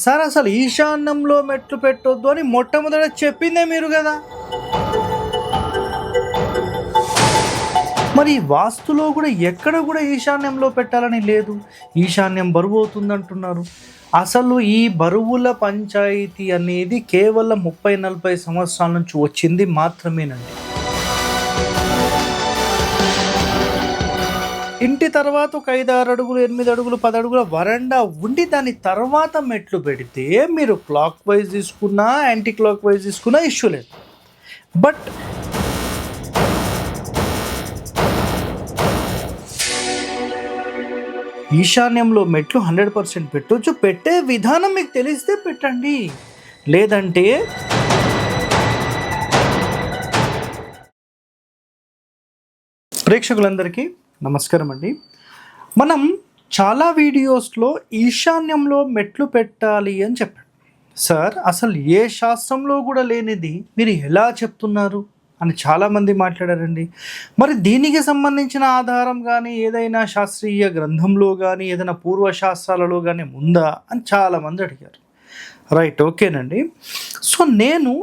Sir అసలు ఈశాన్యంలో మెట్లు పెట్టొద్దు అని మొట్టమొదట చెప్పిందే మీరు కదా. మరి వాస్తులో కూడా ఎక్కడ కూడా ఈశాన్యంలో పెట్టాలని లేదు. ఈశాన్యం బరువు అవుతుంది అంటున్నారు. అసలు ఈ బరువుల పంచాయతీ అనేది కేవలం 30-40 సంవత్సరాల నుంచి వచ్చింది మాత్రమేనండి. ఇంటి తర్వాత ఒక 5-6 అడుగులు, 8 అడుగులు, 10 అడుగుల వరండా ఉండి దాని తర్వాత మెట్లు పెడితే మీరు క్లాక్ వైజ్ తీసుకున్నా, యాంటీ క్లాక్ వైజ్ తీసుకున్నా ఇష్యూ లేదు. బట్ ఈశాన్యంలో మెట్లు 100% పెట్టొచ్చు. పెట్టే విధానం మీకు తెలిస్తే పెట్టండి. లేదంటే ప్రేక్షకులందరికీ నమస్కారం అండి. మనం చాలా వీడియోస్లో ఈశాన్యంలో మెట్లు పెట్టాలి అని చెప్పాడు. సార్ అసలు ఏ శాస్త్రంలో కూడా లేనిది మీరు ఎలా చెప్తున్నారు అని చాలామంది మాట్లాడారండి. మరి దీనికి సంబంధించిన ఆధారం కానీ ఏదైనా శాస్త్రీయ గ్రంథంలో కానీ ఏదైనా పూర్వశాస్త్రాలలో కానీ ఉందా అని చాలామంది అడిగారు. రైట్, ఓకేనండి. సో నేను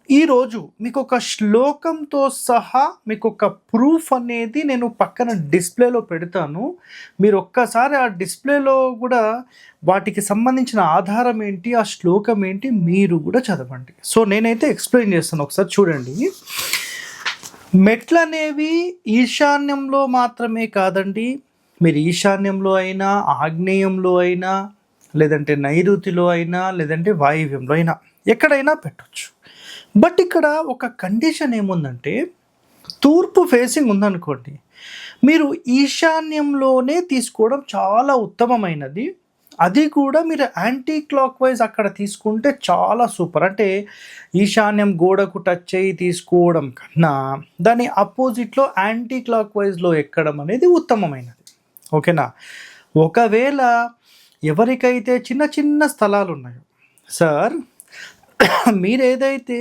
ఈరోజు మీకు ఒక శ్లోకంతో సహా మీకు ఒక ప్రూఫ్ అనేది నేను పక్కన డిస్ప్లేలో పెడతాను. మీరు ఒక్కసారి ఆ డిస్ప్లేలో కూడా వాటికి సంబంధించిన ఆధారం ఏంటి, ఆ శ్లోకం ఏంటి మీరు కూడా చదవండి. సో నేనైతే ఎక్స్ప్లెయిన్ చేస్తాను, ఒకసారి చూడండి. మెట్లు అనేవి ఈశాన్యంలో మాత్రమే కాదండి. మీరు ఈశాన్యంలో అయినా, ఆగ్నేయంలో అయినా, లేదంటే నైరుతిలో అయినా, లేదంటే వాయువ్యంలో అయినా ఎక్కడైనా పెట్టవచ్చు. బట్ ఇక్కడ ఒక కండిషన్ ఏముందంటే, తూర్పు ఫేసింగ్ ఉందనుకోండి, మీరు ఈశాన్యంలోనే తీసుకోవడం చాలా ఉత్తమమైనది. అది కూడా మీరు యాంటీ క్లాక్ వైజ్ అక్కడ తీసుకుంటే చాలా సూపర్. అంటే ఈశాన్యం గోడకు టచ్ అయ్యి తీసుకోవడం కన్నా దాని అపోజిట్లో యాంటీ క్లాక్ వైజ్లో ఎక్కడం అనేది ఉత్తమమైనది. ఓకేనా? ఒకవేళ ఎవరికైతే చిన్న చిన్న స్థలాలు ఉన్నాయో, సార్ మీరు ఏదైతే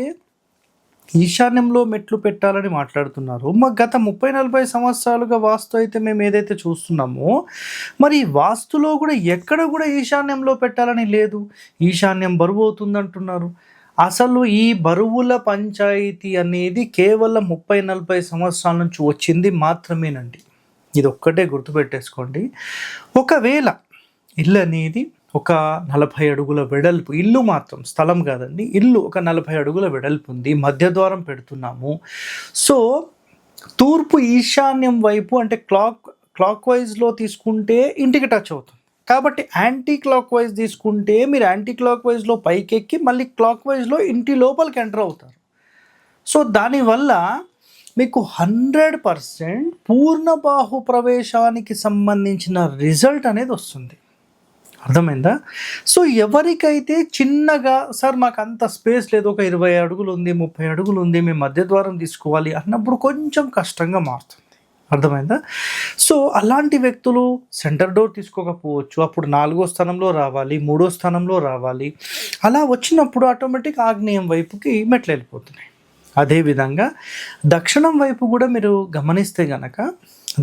ఈశాన్యంలో మెట్లు పెట్టాలని మాట్లాడుతున్నారు, మా గత 30-40 సంవత్సరాలుగా వాస్తు అయితే మేము ఏదైతే చూస్తున్నామో, మరి ఈ వాస్తులో కూడా ఎక్కడ కూడా ఈశాన్యంలో పెట్టాలని లేదు. ఈశాన్యం బరువు అవుతుంది అంటున్నారు. అసలు ఈ బరువుల పంచాయతీ అనేది కేవలం 30-40 సంవత్సరాల నుంచి వచ్చింది మాత్రమేనండి. ఇది ఒక్కటే గుర్తుపెట్టేసుకోండి. ఒకవేళ ఇల్లు అనేది ఒక 40 అడుగుల వెడల్పు, ఇల్లు మాత్రం స్థలం కాదండి, ఇల్లు ఒక 40 అడుగుల వెడల్పు ఉంది, మధ్య ద్వారం పెడుతున్నాము. సో తూర్పు ఈశాన్యం వైపు అంటే క్లాక్ వైజ్లో తీసుకుంటే ఇంటికి టచ్ అవుతుంది. కాబట్టి యాంటీ క్లాక్ వైజ్ తీసుకుంటే మీరు యాంటీ క్లాక్ వైజ్లో పైకెక్కి మళ్ళీ క్లాక్ వైజ్లో ఇంటి లోపలికి ఎంటర్ అవుతారు. సో దానివల్ల మీకు 100% పూర్ణ బాహు ప్రవేశానికి సంబంధించిన రిజల్ట్ అనేది వస్తుంది. అర్థమైందా? సో ఎవరికైతే చిన్నగా, సార్ మాకు అంత స్పేస్ లేదు, ఒక 20 అడుగులు ఉంది, 30 అడుగులు ఉంది, మేము మధ్య ద్వారం తీసుకోవాలి అన్నప్పుడు కొంచెం కష్టంగా మారుతుంది. అర్థమైందా? సో అలాంటి వ్యక్తులు సెంటర్ డోర్ తీసుకోకపోవచ్చు. అప్పుడు 4వ స్థానంలో రావాలి, 3వ స్థానంలో రావాలి. అలా వచ్చినప్పుడు ఆటోమేటిక్ ఆగ్నేయం వైపుకి మెట్లు వెళ్ళిపోతున్నాయి. అదేవిధంగా దక్షిణం వైపు కూడా మీరు గమనిస్తే గనక,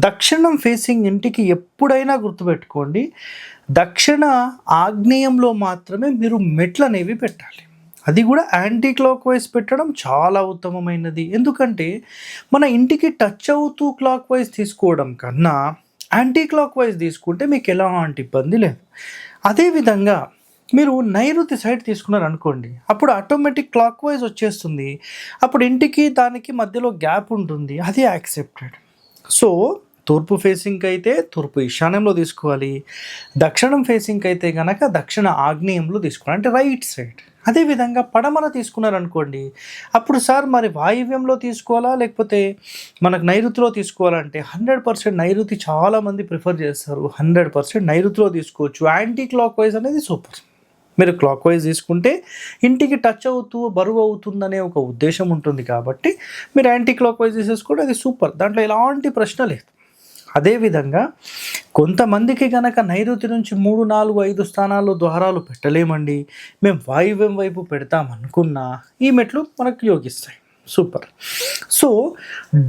దక్షిణం ఫేసింగ్ ఇంటికి ఎప్పుడైనా గుర్తుపెట్టుకోండి, దక్షిణ ఆగ్నేయంలో మాత్రమే మీరు మెట్లు అనేవి పెట్టాలి. అది కూడా యాంటీ క్లాక్ వైజ్ పెట్టడం చాలా ఉత్తమమైనది. ఎందుకంటే మన ఇంటికి టచ్ అవుతూ క్లాక్ వైజ్ తీసుకోవడం కన్నా యాంటీ క్లాక్ వైజ్ తీసుకుంటే మీకు ఎలాంటి ఇబ్బంది లేదు. అదేవిధంగా మీరు నైరుతి సైడ్ తీసుకున్నారు అనుకోండి, అప్పుడు ఆటోమేటిక్ క్లాక్ వైజ్ వచ్చేస్తుంది. అప్పుడు ఇంటికి దానికి మధ్యలో గ్యాప్ ఉంటుంది, అది యాక్సెప్టెడ్. సో తూర్పు ఫేసింగ్ అయితే తూర్పు ఈశాన్యంలో తీసుకోవాలి, దక్షిణం ఫేసింగ్ అయితే కనుక దక్షిణ ఆగ్నేయంలో తీసుకోవాలి, అంటే రైట్ సైడ్. అదేవిధంగా పడమర తీసుకున్నారనుకోండి, అప్పుడు సార్ మరి వాయువ్యంలో తీసుకోవాలా లేకపోతే మనకు నైరుతిలో తీసుకోవాలంటే 100% నైరుతి చాలామంది ప్రిఫర్ చేస్తారు. 100% నైరుతిలో తీసుకోవచ్చు. యాంటీ క్లాక్ వైజ్ అనేది సూపర్. మీరు క్లాక్ వైజ్ తీసుకుంటే ఇంటికి టచ్ అవుతూ బరువు అవుతుందనే ఒక ఉద్దేశం ఉంటుంది. కాబట్టి మీరు యాంటీ క్లాక్ వైజ్ తీసేసుకోండి, అది సూపర్, దాంట్లో ఎలాంటి ప్రశ్న లేదు. అదేవిధంగా కొంతమందికి కనుక నైరుతి నుంచి 3, 4, 5 స్థానాల్లో ద్వారాలు పెట్టలేమండి, మేము వాయువ్యం వైపు పెడతామనుకున్నా ఈ మెట్లు మనకు యోగిస్తాయి. సూపర్. సో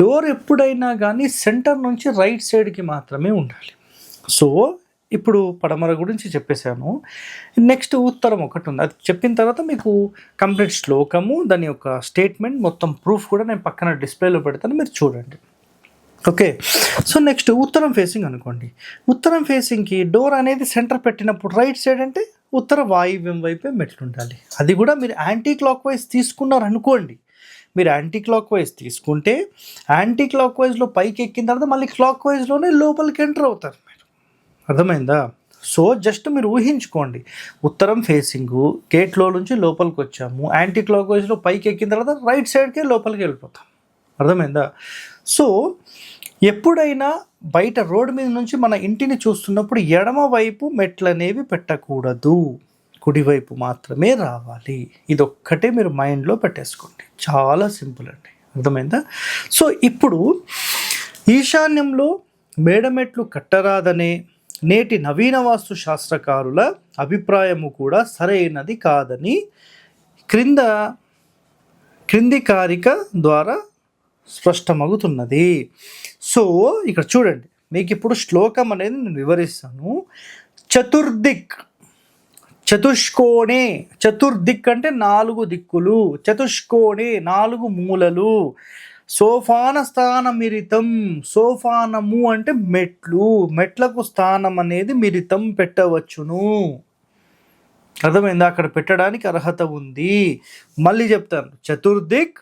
డోర్ ఎప్పుడైనా కానీ సెంటర్ నుంచి రైట్ సైడ్కి మాత్రమే ఉండాలి. సో ఇప్పుడు పడమర గురించి చెప్పేశాను. నెక్స్ట్ ఉత్తరం ఒకటి ఉంది. అది చెప్పిన తర్వాత మీకు కంప్లీట్ శ్లోకము, దాని యొక్క స్టేట్మెంట్ మొత్తం ప్రూఫ్ కూడా నేను పక్కన డిస్ప్లేలో పెడతాను, మీరు చూడండి. ఓకే. సో నెక్స్ట్ ఉత్తరం ఫేసింగ్ అనుకోండి. ఉత్తరం ఫేసింగ్కి డోర్ అనేది సెంటర్ పెట్టినప్పుడు రైట్ సైడ్ అంటే ఉత్తర వాయువ్యం వైపే మెట్లు ఉండాలి. అది కూడా మీరు యాంటీ క్లాక్ వైజ్ తీసుకున్నారనుకోండి. మీరు యాంటీ క్లాక్ వైజ్ తీసుకుంటే యాంటీ క్లాక్ వైజ్లో పైకి ఎక్కిన తర్వాత మళ్ళీ క్లాక్ వైజ్లోనే లోపలికి ఎంటర్ అవుతారు మీరు. అర్థమైందా? సో జస్ట్ మీరు ఊహించుకోండి, ఉత్తరం ఫేసింగు, గేట్లో నుంచి లోపలికి వచ్చాము, యాంటీ క్లాక్ వైజ్లో పైకి ఎక్కిన తర్వాత రైట్ సైడ్కే లోపలికి వెళ్ళిపోతాం. అర్థమైందా? సో ఎప్పుడైనా బయట రోడ్డు మీద నుంచి మన ఇంటిని చూస్తున్నప్పుడు ఎడమ వైపు మెట్లు అనేవి పెట్టకూడదు, కుడివైపు మాత్రమే రావాలి. ఇదొక్కటే మీరు మైండ్లో పెట్టేసుకోండి, చాలా సింపుల్ అండి. అర్థమైందా? సో ఇప్పుడు ఈశాన్యంలో మేడమెట్లు కట్టరాదనే నేటి నవీన వాస్తు శాస్త్రకారుల అభిప్రాయము కూడా సరైనది కాదని క్రింది కారిక ద్వారా స్పష్టమవుతున్నది. సో ఇక్కడ చూడండి, మీకు ఇప్పుడు శ్లోకం అనేది నేను వివరిస్తాను. చతుష్కోణే, చతుర్దిక్ అంటే 4 దిక్కులు, చతుష్కోణే 4 మూలలు, సోపాన స్థానమిరితం, సోపానము అంటే మెట్లు, మెట్లకు స్థానం అనేది మిరితం పెట్టవచ్చును. అర్థమైందా? అక్కడ పెట్టడానికి అర్హత ఉంది. మళ్ళీ చెప్తాను, చతుర్దిక్,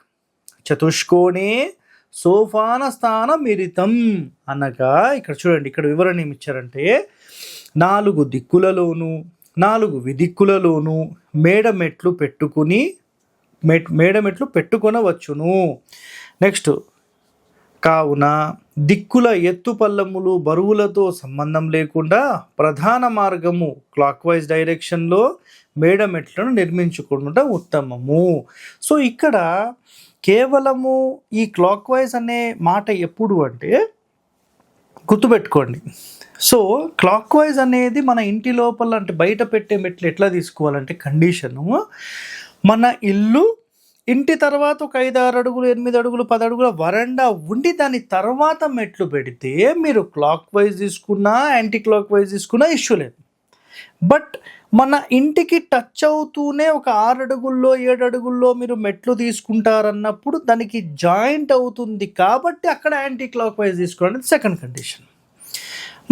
చతుష్కోణే, సోపాన స్థానమిరితం అనగా ఇక్కడ చూడండి, ఇక్కడ వివరణ ఏమి ఇచ్చారంటే 4 దిక్కులలోను 4 విదిక్కులలోను మేడమెట్లు పెట్టుకొనవచ్చును. నెక్స్ట్, కావున దిక్కుల ఎత్తు పల్లములు బరువులతో సంబంధం లేకుండా ప్రధాన మార్గము క్లాక్ వైజ్ డైరెక్షన్లో మేడమెట్లను నిర్మించుకుంట ఉత్తమము. సో ఇక్కడ కేవలము ఈ క్లాక్ వైజ్ అనే మాట ఎప్పుడు అంటే గుర్తుపెట్టుకోండి. సో క్లాక్ వైజ్ అనేది మన ఇంటి లోపల అంటే బయట పెట్టే మెట్లు ఎట్లా తీసుకోవాలంటే కండిషను, మన ఇల్లు ఇంటి తర్వాత ఒక 5-6 అడుగులు 8 అడుగులు 10 అడుగుల వరండా ఉండి దాని తర్వాత మెట్లు పెడితే మీరు క్లాక్ వైజ్ తీసుకున్నా యాంటీ క్లాక్ వైజ్ తీసుకున్నా ఇష్యూ లేదు. బట్ మన ఇంటికి టచ్ అవుతూనే ఒక 6 అడుగుల్లో 7 అడుగుల్లో మీరు మెట్లు తీసుకుంటారన్నప్పుడు దానికి జాయింట్ అవుతుంది కాబట్టి అక్కడ యాంటీ క్లాక్ వైజ్ తీసుకోవడం సెకండ్ కండిషన్.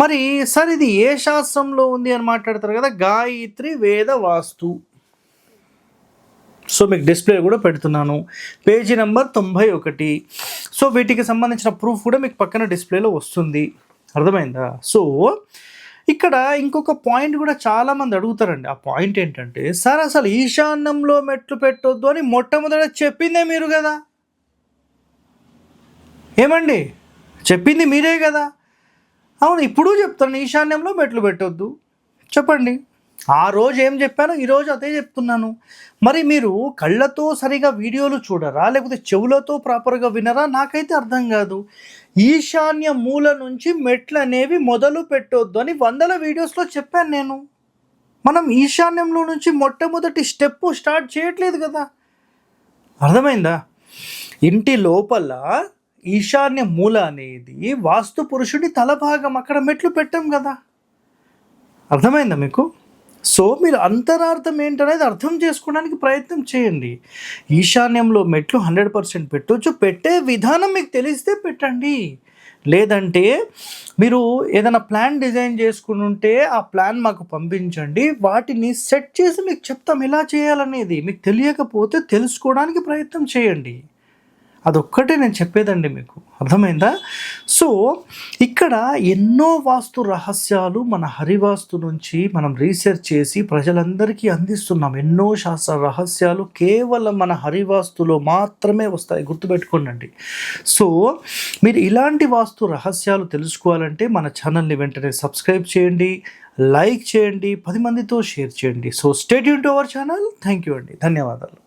మరి సార్ ఇది ఏ శాస్త్రంలో ఉంది అని మాట్లాడతారు కదా, గాయత్రి వేద వాస్తు. సో మీకు డిస్ప్లే కూడా పెడుతున్నాను, పేజీ నెంబర్ 91. సో వీటికి సంబంధించిన ప్రూఫ్ కూడా మీకు పక్కన డిస్ప్లేలో వస్తుంది. అర్థమైందా? సో ఇక్కడ ఇంకొక పాయింట్ కూడా చాలామంది అడుగుతారండి. ఆ పాయింట్ ఏంటంటే, సార్ అసలు ఈశాన్యంలో మెట్లు పెట్టొద్దు అని మొట్టమొదట చెప్పిందే మీరు కదా, ఏమండి చెప్పింది మీరే కదా. అవును, ఇప్పుడు చెప్తాను ఈశాన్యంలో మెట్లు పెట్టొద్దు చెప్పండి. ఆ రోజు ఏం చెప్పానో ఈరోజు అదే చెప్తున్నాను. మరి మీరు కళ్ళతో సరిగా వీడియోలు చూడరా, లేకపోతే చెవులతో ప్రాపర్గా వినరా? నాకైతే అర్థం కాదు. ఈశాన్య మూల నుంచి మెట్లు అనేవి మొదలు పెట్టొద్దు అని 100 వీడియోస్లో చెప్పాను నేను. మనం ఈశాన్యంలో నుంచి మొట్టమొదటి స్టెప్ స్టార్ట్ చేయట్లేదు కదా. అర్థమైందా? ఇంటి లోపల ఈశాన్య మూల అనేది వాస్తు పురుషుడి తలభాగం, అక్కడ మెట్లు పెట్టాం కదా. అర్థమైందా మీకు? సో మీరు అంతరార్థం ఏంటనేది అర్థం చేసుకోవడానికి ప్రయత్నం చేయండి. ఈశాన్యంలో మెట్లు 100% పెట్టవచ్చు, పెట్టే విధానం మీకు తెలిస్తే పెట్టండి. లేదంటే మీరు ఏదైనా ప్లాన్ డిజైన్ చేసుకుని ఉంటే ఆ ప్లాన్ మాకు పంపించండి, వాటిని సెట్ చేసి మీకు చెప్తాం ఎలా చేయాలనేది. మీకు తెలియకపోతే తెలుసుకోవడానికి ప్రయత్నం చేయండి. అదొక్కటే నేను చెప్పేదండి మీకు. అర్థమైందా? సో ఇక్కడ ఎన్నో వాస్తు రహస్యాలు మన హరివాస్తు నుంచి మనం రీసెర్చ్ చేసి ప్రజలందరికీ అందిస్తున్నాం. ఎన్నో శాస్త్ర రహస్యాలు కేవలం మన హరివాస్తులో మాత్రమే వస్తాయి, గుర్తుపెట్టుకోండి. సో మీరు ఇలాంటి వాస్తు రహస్యాలు తెలుసుకోవాలంటే మన ఛానల్ని వెంటనే సబ్స్క్రైబ్ చేయండి, లైక్ చేయండి, 10 మందితో షేర్ చేయండి. So stay tune to our channel. Thank you అండి, ధన్యవాదాలు.